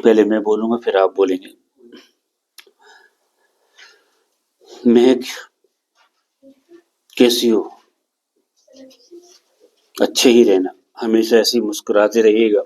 पहले मैं बोलूंगा फिर आप बोलेंगे। महक, कैसी हो? अच्छे ही रहना, हमेशा ऐसे ही मुस्कुराते रहिएगा।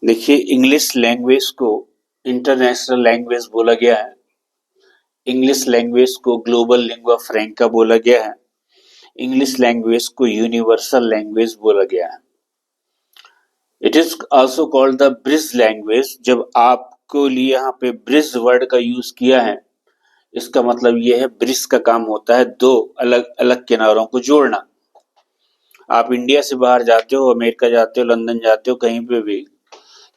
देखिए, इंग्लिश लैंग्वेज को इंटरनेशनल लैंग्वेज बोला गया है। इंग्लिश लैंग्वेज को ग्लोबल लिंग्वा फ्रैंका बोला गया है। इंग्लिश लैंग्वेज को यूनिवर्सल लैंग्वेज बोला गया है। It is also called the bridge language. जब आपको लिए यहाँ पे ब्रिज वर्ड का यूज किया है, इसका मतलब यह है ब्रिज का काम होता है दो अलग अलग किनारों को जोड़ना। आप इंडिया से बाहर जाते हो, अमेरिका जाते हो, लंदन जाते हो, कहीं पे भी,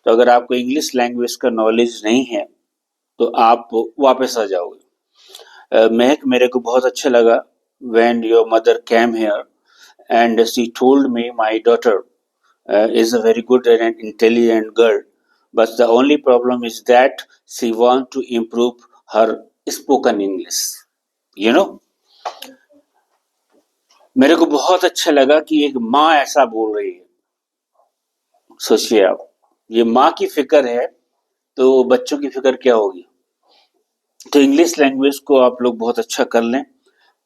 तो अगर आपको इंग्लिश लैंग्वेज का नॉलेज नहीं है तो आप वापस आ जाओगे। महक, मेरे को बहुत अच्छा लगा when your mother came here and she told me my daughter is a very good and intelligent girl, but the only problem is that she want to improve her spoken English, you know। मेरे को बहुत अच्छा लगा कि एक माँ ऐसा बोल रही है। सोचिए आप, ये माँ की फिक्र है तो बच्चों की फिक्र क्या होगी। तो इंग्लिश लैंग्वेज को आप लोग बहुत अच्छा कर लें।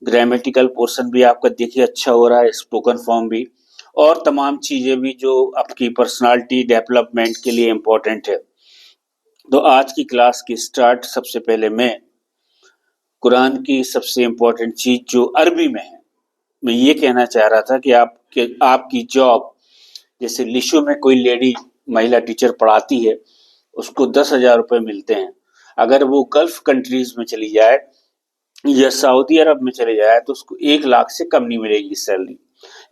ग्रामेटिकल पोर्शन भी आपका देखिए अच्छा हो रहा है, स्पोकन फॉर्म भी, और तमाम चीजें भी जो आपकी पर्सनालिटी डेवलपमेंट के लिए इम्पोर्टेंट है। तो आज की क्लास की स्टार्ट सबसे पहले मैं कुरान की सबसे इम्पोर्टेंट चीज जो अरबी में है, मैं ये कहना चाह रहा था कि आपकी जॉब, जैसे लिशु में कोई लेडी महिला टीचर पढ़ाती है, उसको 10,000 रुपये मिलते हैं। अगर वो गल्फ कंट्रीज में चली जाए या सऊदी अरब में चले जाए तो उसको 1 लाख से कम नहीं मिलेगी सैलरी।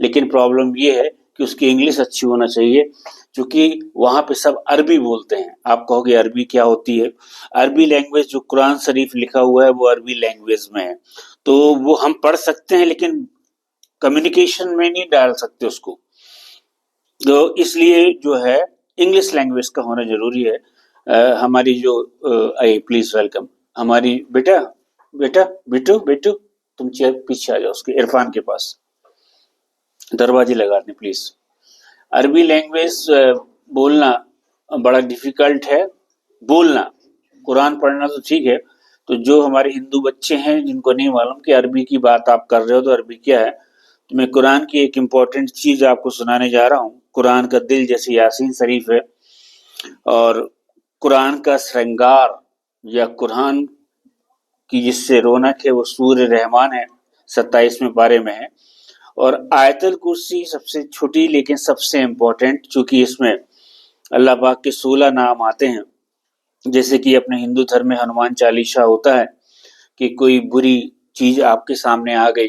लेकिन प्रॉब्लम ये है कि उसकी इंग्लिश अच्छी होना चाहिए, क्योंकि वहां पे सब अरबी बोलते हैं। आप कहोगे अरबी क्या होती है? अरबी लैंग्वेज जो कुरान शरीफ लिखा हुआ है वो अरबी लैंग्वेज में है, तो वो हम पढ़ सकते हैं लेकिन कम्युनिकेशन में नहीं डाल सकते उसको। तो इसलिए जो है इंग्लिश लैंग्वेज का होना जरूरी है। हमारी जो आई प्लीज वेलकम हमारी बेटा बेटा बेटू बेटू, तुम चेयर पीछे आ जाओ उसके, इरफान के पास दरवाजे लगा दें प्लीज। अरबी लैंग्वेज बोलना बड़ा डिफिकल्ट है, बोलना। कुरान पढ़ना तो ठीक है। तो जो हमारे हिंदू बच्चे हैं जिनको नहीं मालूम कि अरबी की बात आप कर रहे हो तो अरबी क्या है, तो मैं कुरान की एक इम्पोर्टेंट चीज आपको सुनाने जा रहा हूँ। कुरान का दिल जैसे यासीन शरीफ है, और कुरान का श्रृंगार या कुरान की जिससे रौनक है वो सूर्य रहमान है, 27वें पारे में है। और आयतुल कुर्सी सबसे छोटी लेकिन सबसे इम्पोर्टेंट, चूंकि इसमें अल्लाह पाक के 16 नाम आते हैं। जैसे कि अपने हिंदू धर्म में हनुमान चालीसा होता है कि कोई बुरी चीज आपके सामने आ गई,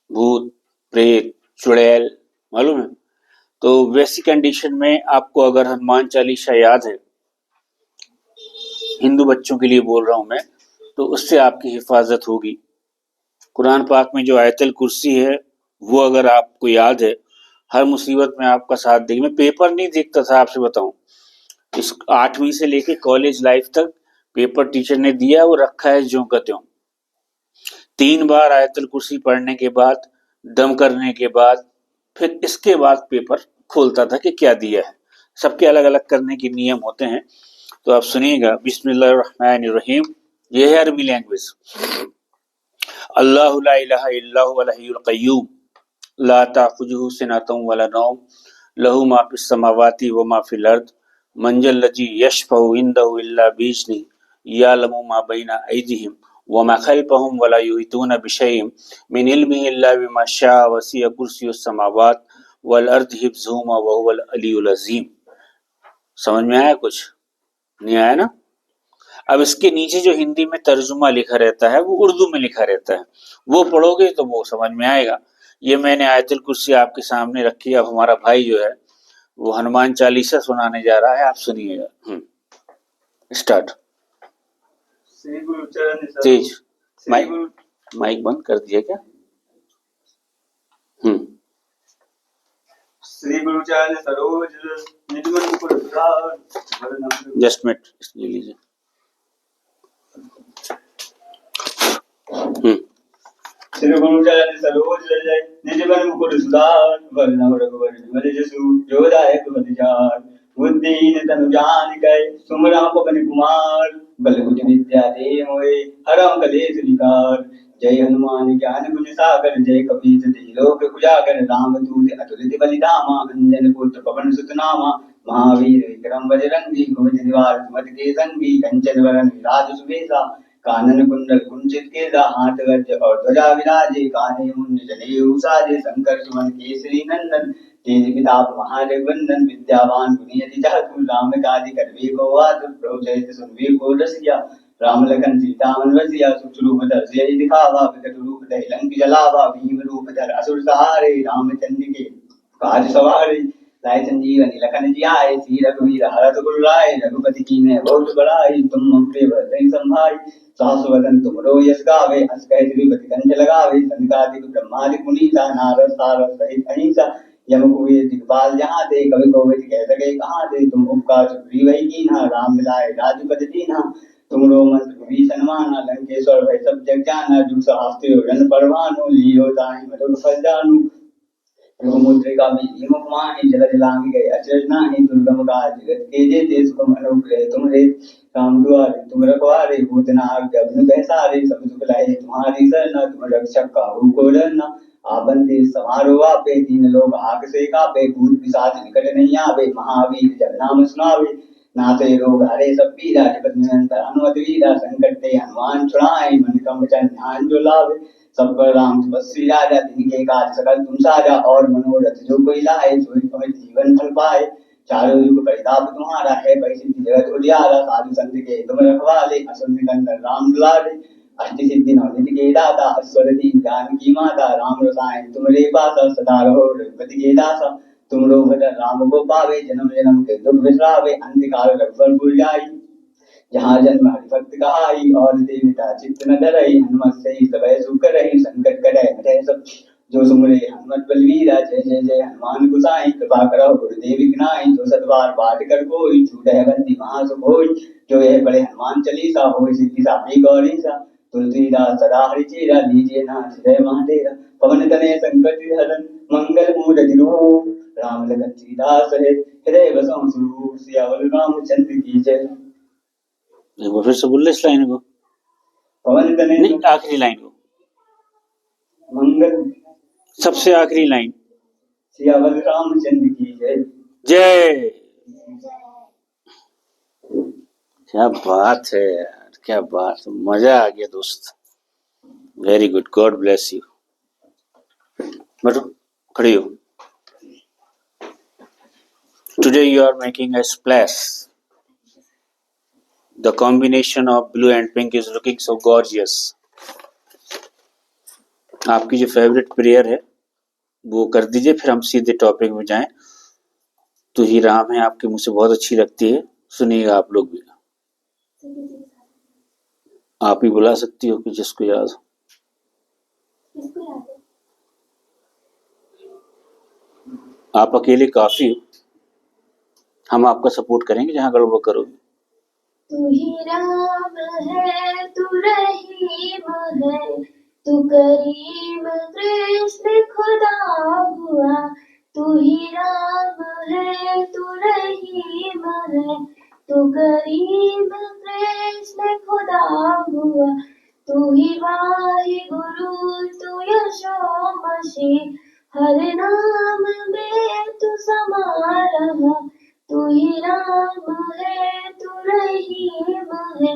भूत प्रेत चुड़ैल, मालूम है, तो वैसी कंडीशन में आपको अगर हनुमान चालीसा याद है, हिंदू बच्चों के लिए बोल रहा हूं मैं, तो उससे आपकी हिफाजत होगी। कुरान पाक में जो आयतुल कुर्सी है वो अगर आपको याद है, हर मुसीबत में आपका साथ देगी। मैं पेपर नहीं देखता था, आपसे बताऊं, इस 8वीं से लेके कॉलेज लाइफ तक पेपर टीचर ने दिया, वो रखा है ज्यों का त्यों। 3 बार आयतुल कुर्सी पढ़ने के बाद, दम करने के बाद, फिर इसके बाद पेपर खोलता था कि क्या दिया है। सबके अलग अलग करने के नियम होते हैं। तो आप सुनिएगा, बिस्मिल्लाहिर्रहमानिर्रहीम। ये है अरबी लैंग्वेज। अल्लाहु ला इलाहा इल्ला हुवल हय्युल क़य्यूम ला ताखुजुहु सिनतुन वला नौम लहू मा फिस समावाति व मा फिल अर्द मंजल लजी यशफउ इंदहु इल्ला बिइज़्निहि यअलमु मा बैना अयदीहिम व मा खल्फहुम वला युहितूना बिशैइन मिन इल्मिहि इल्ला बिमा शाअ वसिअ कुर्सियुस समावात वल अर्द हिफ्ज़ुहुमा व हुवल अलियुल अज़ीम। समझ में आया? कुछ नहीं आया ना? अब इसके नीचे जो हिंदी में तर्जुमा लिखा रहता है वो उर्दू में लिखा रहता है, वो पढ़ोगे तो वो समझ में आएगा। ये मैंने आयतुल कुर्सी आपके सामने रखी है। अब हमारा भाई जो है वो हनुमान चालीसा सुनाने जा रहा है, आप सुनिएगा। स्टार्ट। तेज माइक बंद कर दिया क्या? श्री गुरु चरण सरोज निज मन मुकुर सुधार। जस्ट मिनट ले लीजिए। श्री गुरु चरण सरोज निज मन मुकुर सुधार वरना रघुवर विमल जसु जो दायक बलिहार बुद्धिहीन तनु जानिकै सुमिरौ पवन कुमार। बल बुद्धि विद्या दे मोहे हरौ कलेश विकार। जय हनुमान ज्ञान गुण सागर जय कपीस तिहुँ लोक उजागर। रामदूत अतुलित बल धामा अंजन पुत्र पवन सुत नामा। महावीर विक्रम बजरंगी कुमति निवार सुमति के संगी। कंचन वरन विराज सुबेसा कानन कुंडल कुंचित केसा। हाथ वज्र और ध्वजा विराजे कान्हे मुंज जनेऊ साजे। शंकर सुमन केसरी नंदन तेज प्रताप महाजगवंदन। विद्यावान गुणी अति चातुर राम काज करबे को आतुर। प्रभु चरित्र सुनबे को रसिया राम लखन सीता मन बसिया। सूक्ष्म रूप धर सियहि दिखावा विकट रूप धरि लंक जलावा। भीम रूप धर असुर सहारे रामचंद्र के काज सवारे। लाए संजीवनी लखन जियाए श्री रघुवीर हरष उर लाए। रघुपति कीन्हे बहुत बड़ाई तुम मम प्रिय भरतहि संभाई। सहस वदन तुमरो यश गावे हस कहि श्रीपति कंठ लगावे। सनकादिक ब्रह्मादि पुनीता नारद सारद सहित अहिंसा। यम कुबेर दिखपाल जहाँ ते कवि कोविद कह सके कहाँ ते। तुम उपकार सुग्रीव ही कीन्हा राम मिलाए राजपद दीन्हा। तुमरो मंत्र विभीषण माना लंकेश्वर भय सब जग जाना। जुग सहस्त्र योजन पर भानु लियो ताहि मधुर फल जानु। मुद्रिका में माहि जल जलांग गए अचरज नाही। दुर्गम काज जगत के जेते सुगम अनुग्रह तुम रे। राम दुआरे तुम रखवारे होत न आज्ञा बिनु पैसारे। सब सुख लाए तुम्हारी सरना तुम रक्षक काहू को डरना। आपन तेज समारो आपे तीन लोग आग से कापे। भूत पिशाच निकट नहीं आवे महावीर जब नाम सुनावे। नासे रोग हरे सब पीरा जगत निरंतर हनुमत वीरा। संकट ते हनुमान छुड़ाए मन क्रम वचन ध्यान जो लावे। सब पर राम तपस्वी राजा तिनके काज सकल तुम साजा। और मनोरथ जो कोई लाए सोई पवन जीवन फल पाए। चारों युग परिताप तुम्हारा है परिसिद्धि जगत उजियारा। साधु संत के तुम रखवाले असुर निकंदन राम दुलारे। अष्ट सिद्धि नौ निधि के दाता अस्वर दीन जानकी माता। राम रसायन तुमरे पासा सदा रहो रघुपति के दासा। तुमरो भजन राम को पावे जन्म जन्म के दुख बिसरावे। अंतकाल रघुबर जाई जहाँ जन्म हरि भक्त कहाई। और देवता चित्त न धरई हनुमत से सबय सुख करई। संकट कटै हटै सब जो सुमरे हनुमत बलवीरा। जय जय जय हनुमान गोसाई कृपा करो गुरुदेव गिनाई। जो सतबार पाठ कर कोई छूटै बंदी महासुख होई। जो यह पढ़े हनुमान चालीसा होय सिद्धि साखी गौरीसा। तुलसीदास सदा हरिचेरा लीजिए नाथ हृदय महादेरा। पवन तनय संकट हरन मंगल मूरति रूप। राम लखन सीता सहित हृदय बसहु सुरभूप। सियावर रामचंद्र की जय। एक बार फिर से बोल ले इस लाइन को। पवन तनय नहीं, आखिरी लाइन को, मंगल सबसे आखिरी लाइन। सियावर रामचंद्र की जय। जय। क्या बात है यार, क्या बात, मजा आ गया दोस्त। Very good, god bless you. बैठो, खड़ी हो। Today you are making a splash. The combination of blue and pink is looking so gorgeous. आपकी जो फेवरेट प्रेयर है वो कर दीजिए, फिर हम सीधे टॉपिक में जाएं। तू ही राम है आपके मुंह से बहुत अच्छी लगती है, सुनिएगा आप लोग भी। आप ही बुला सकती हो कि जिसको याद हो। आप अकेले काफी हो, हम आपका सपोर्ट करेंगे जहां गड़बड़ करोगे। तू ही राम है, तू रहीम है, तू करीम कृष्ण खुदा हुआ। तू ही राम है, तू रहीम है, तू करीम कृष्ण खुदा हुआ। तू ही वाहिगुरु, तू यशो मसीह, हर नाम में तू समा रहा। तू ही राम है, तू रहीम है,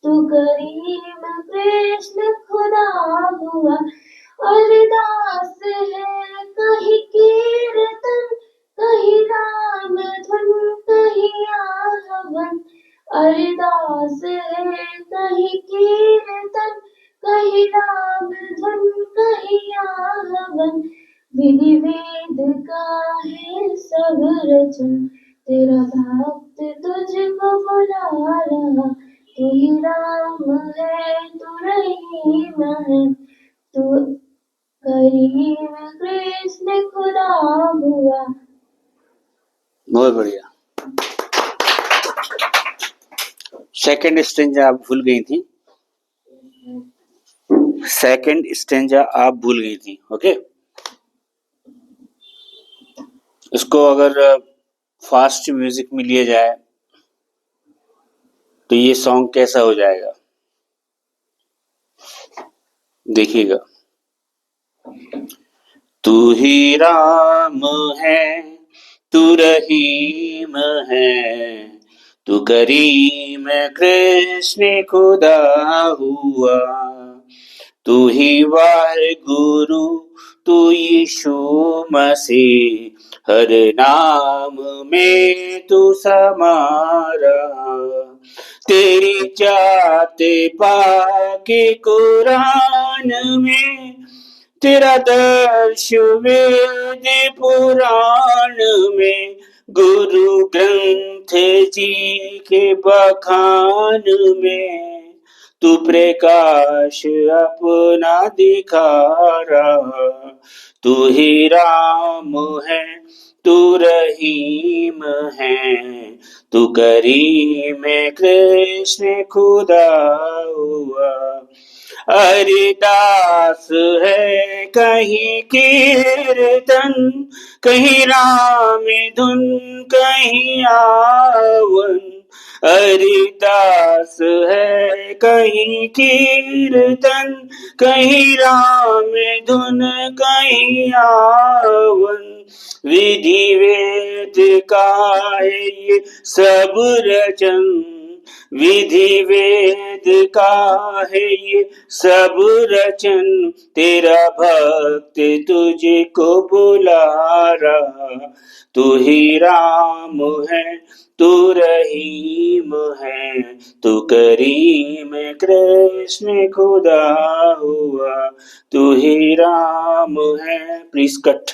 तू करीम कृष्ण खुदा हुआ। अरदास है कहीं कीर्तन, कहीं राम धुन, कहीं आहवन। अरदास है कहीं कीर्तन, कहीं राम धुन, कहीं आहवन। विधि वेद का है सब रचन, तेरा भक्त तुझको बुला रहा। तू ही राम है, तू रहीम है, तू करीम कृष्ण खुदा हुआ। बहुत बढ़िया। सेकंड स्टेंजा आप भूल गई थी, सेकंड स्टेंजा आप भूल गई थी। ओके, इसको अगर फास्ट म्यूजिक में लिया जाए तो ये सॉन्ग कैसा हो जाएगा, देखिएगा। तू ही राम है, तू रहीम है, तू करीम कृष्ण खुदा हुआ, तू ही वाहे गुरु, तू यीशु मसीह, हर नाम में तू समारा, तेरी जाते पाके कुरान में, तेरा दर्श वेद पुराण में, गुरु ग्रंथ जी के बखान में, तू प्रकाश अपना दिखा रहा, तू ही राम है, तू रहीम है, तू करीम कृष्ण खुदा हुआ, हरिदास है कहीं कीर्तन, कहीं राम धुन, कहीं आवन, हरिदास है कहीं कीर्तन, कहीं राम धुन, कहीं आवन, विधि वेद का है ये सब रचन, विधि वेद का है ये सब रचन, तेरा भक्त तुझको बुला रहा, तू ही राम है, तू रहीम है, तू करीम कृष्ण खुदा हुआ, तू ही राम है। Please cut.